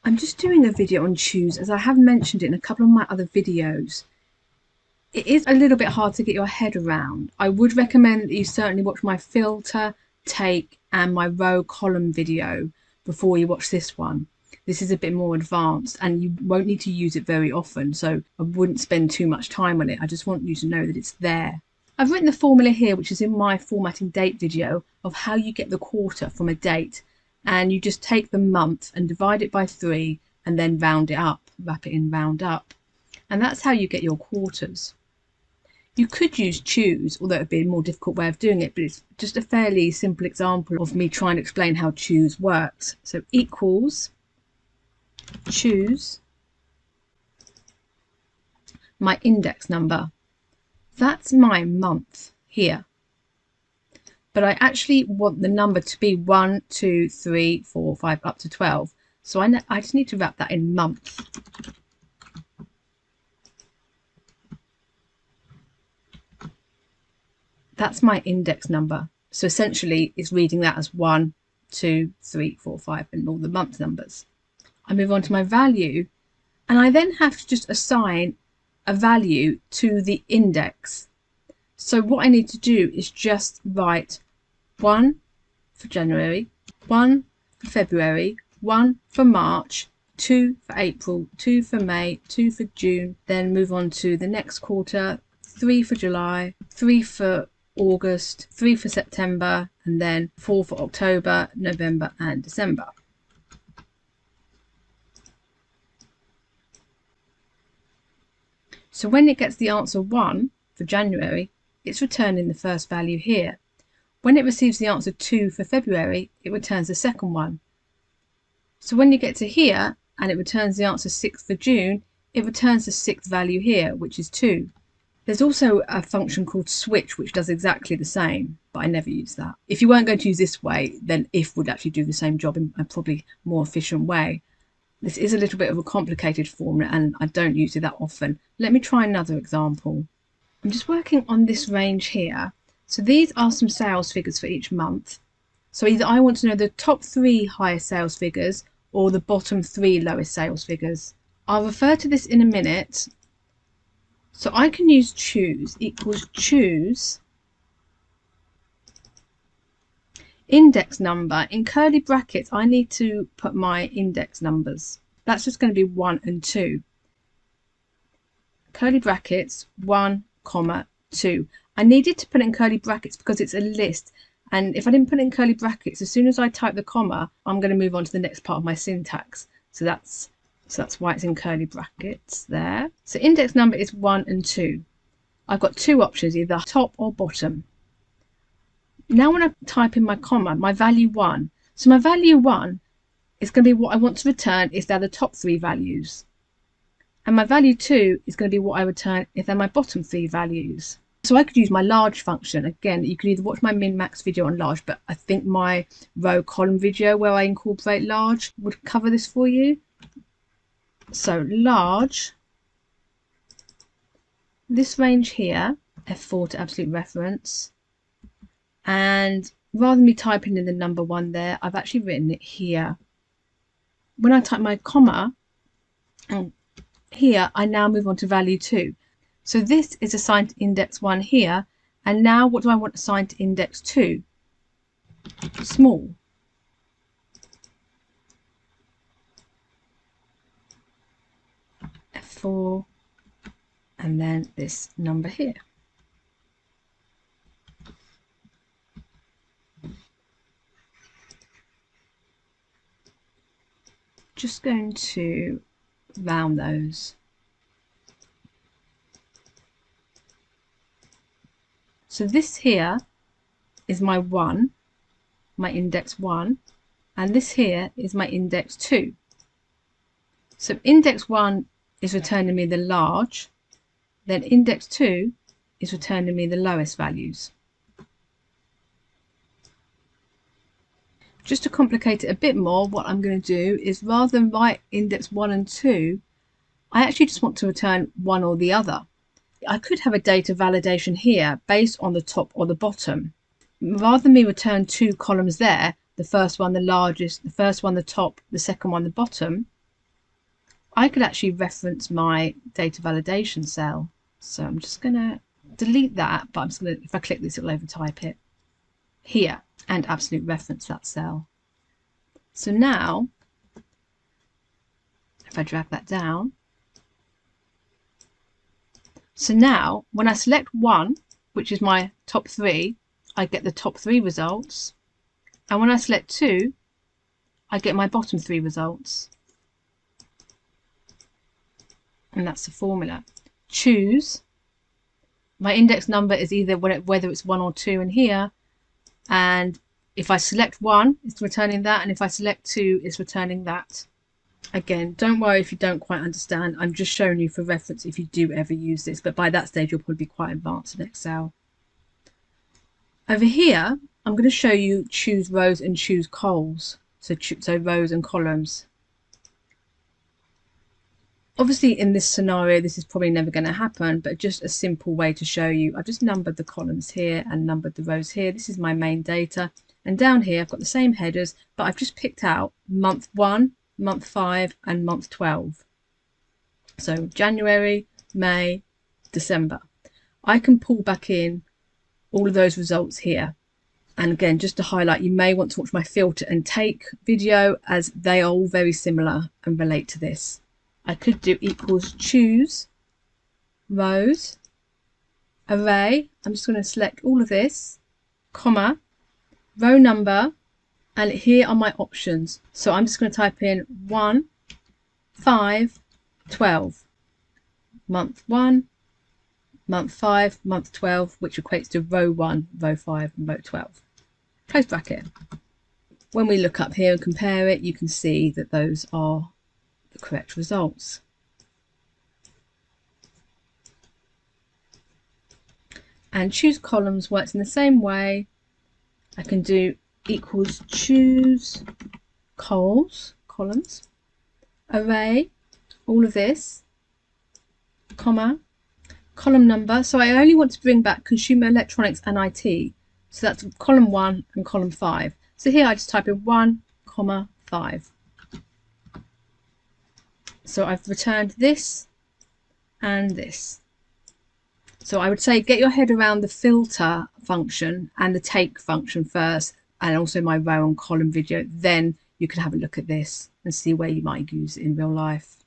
I'm just doing a video on Choose as I have mentioned it in a couple of my other videos. It is a little bit hard to get your head around. I would recommend that you certainly watch my filter, take and my row column video before you watch this one. This is a bit more advanced and you won't need to use it very often, so I wouldn't spend too much time on it. I just want you to know that it's there. I've written the formula here, which is in my formatting date video, of how you get the quarter from a date. And you just take the month and divide it by 3 and then round it up, wrap it in round up. And that's how you get your quarters. You could use Choose, although it would be a more difficult way of doing it, but it's just a fairly simple example of me trying to explain how Choose works. So equals Choose my index number. That's my month here. But I actually want the number to be 1, 2, 3, 4, 5, up to 12. So I just need to wrap that in month. That's my index number. So essentially it's reading that as 1, 2, 3, 4, 5 and all the month numbers. I move on to my value and I then have to just assign a value to the index. So what I need to do is just write 1 for January, 1 for February, 1 for March, 2 for April, 2 for May, 2 for June, then move on to the next quarter, 3 for July, 3 for August, 3 for September, and then 4 for October, November and December. So when it gets the answer 1 for January, it's returning the first value here. When it receives the answer 2 for February, it returns the second one. So when you get to here and it returns the answer 6 for June, it returns the 6th value here, which is 2. There's also a function called switch, which does exactly the same, but I never use that. If you weren't going to use this way, then if would actually do the same job in a probably more efficient way. This is a little bit of a complicated formula and I don't use it that often. Let me try another example. I'm just working on this range here. So these are some sales figures for each month. So either I want to know the top 3 highest sales figures or the bottom 3 lowest sales figures. I'll refer to this in a minute. So I can use Choose equals Choose index number. In curly brackets, I need to put my index numbers. That's just going to be 1 and 2. Curly brackets, 1, 2. I needed to put it in curly brackets because it's a list. And if I didn't put it in curly brackets, as soon as I type the comma, I'm going to move on to the next part of my syntax. So that's why it's in curly brackets there. So index number is 1 and 2. I've got 2 options, either top or bottom. Now when I type in my comma, my value 1. So my value 1 is going to be what I want to return if they're the top 3 values. And my value 2 is going to be what I return if they're my bottom 3 values. So I could use my large function. Again, you can either watch my min-max video on large, but I think my row column video where I incorporate large would cover this for you. So large, this range here, F4 to absolute reference. And rather than me typing in the number 1 there, I've actually written it here. When I type my comma, and here I now move on to value 2. So this is assigned to index 1 here. And now what do I want assigned to index 2? Small. F4 and then this number here. Just going to round those. So this here is my 1, my index 1, and this here is my index 2. So index 1 is returning me the large, then index 2 is returning me the lowest values. Just to complicate it a bit more, what I'm going to do is rather than write index 1 and 2, I actually just want to return one or the other. I could have a data validation here based on the top or the bottom. Rather than me return 2 columns there, the first one the largest, the first one the top, the second one the bottom, I could actually reference my data validation cell. So I'm just going to delete that, but I'm just going to, if I click this, it'll overtype it here and absolute reference that cell. So now, if I drag that down, so now when I select 1, which is my top 3, I get the top 3 results. And when I select 2, I get my bottom 3 results. And that's the formula. Choose. My index number is either whether it's 1 or 2 in here. And if I select 1, it's returning that. And if I select 2, it's returning that. Again, don't worry if you don't quite understand. I'm just showing you for reference if you do ever use this. But by that stage, you'll probably be quite advanced in Excel. Over here, I'm going to show you ChooseRows and ChooseCols. So rows and columns. Obviously, in this scenario, this is probably never going to happen, but just a simple way to show you. I've just numbered the columns here and numbered the rows here. This is my main data. And down here, I've got the same headers, but I've just picked out month 1, month 5, and month 12. So January, May, December. I can pull back in all of those results here. And again, just to highlight, you may want to watch my filter and take video, as they are all very similar and relate to this. I could do equals choose rows array. I'm just going to select all of this, comma, row number, and here are my options. So I'm just going to type in 1, 5, 12. Month 1, month 5, month 12, which equates to row 1, row 5, and row 12. Close bracket. When we look up here and compare it, you can see that those are the correct results. And ChooseColumns works in the same way. I can do equals ChooseCols, columns, array, all of this, comma, column number. So I only want to bring back consumer electronics and IT. So that's column 1 and column 5. So here I just type in 1, 5. So I've returned this and this. So I would say get your head around the filter function and the take function first, and also my row and column video. Then you can have a look at this and see where you might use it in real life.